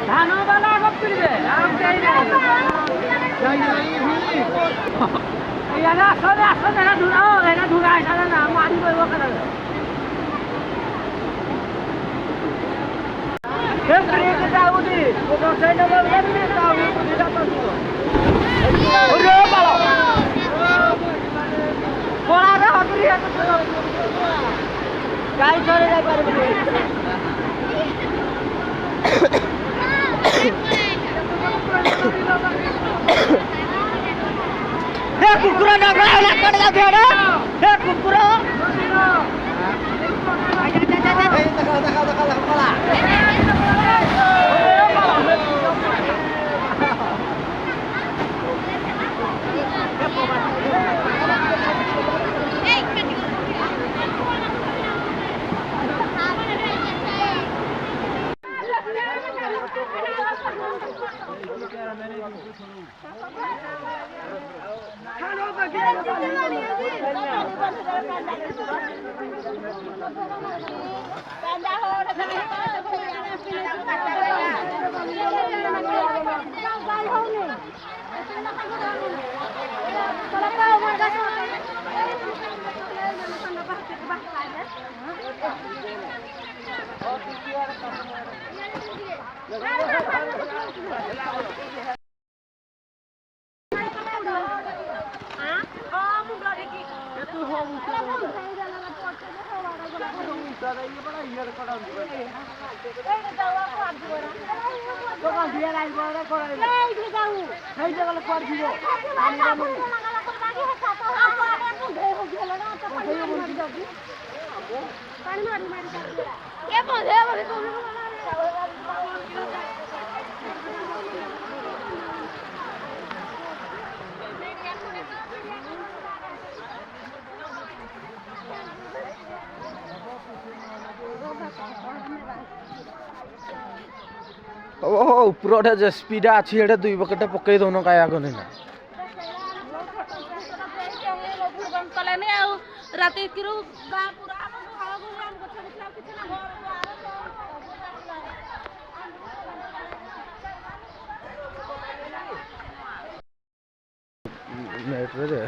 ধান বালা সব করবে আর দেই না ইয়ানা আসলে আসলে না ধুরাও এটা ধুরা আসলে না মারি কইব কেন হে করে যাও দি তো সেইটা বলবে না তাও দিটা তো ওরে বাবা কোড়ারে হতরি গাই চলে যাই পারবে हे कुकुरा ना गया ना कट गया भेड़ा हे कुकुरा ଉପରଟା ଯେ ସ୍ପିଡ୍ ଅଛି ଏଟା ଦୁଇ ବକେଟ ପକେଇ ଦଉନ କାୟା କନି ନା ରାତି କିରୁ ଗାଁ ପୁରା ଆମ ଘର ଘର ଆମ ଗଛ ଦେଖିଲା କିଛି ନା ନେଟରେ ଯେ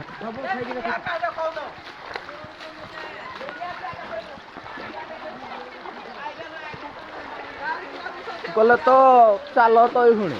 କଲେ ତ ଚାଲ ତ ଏଇ ପୁଣି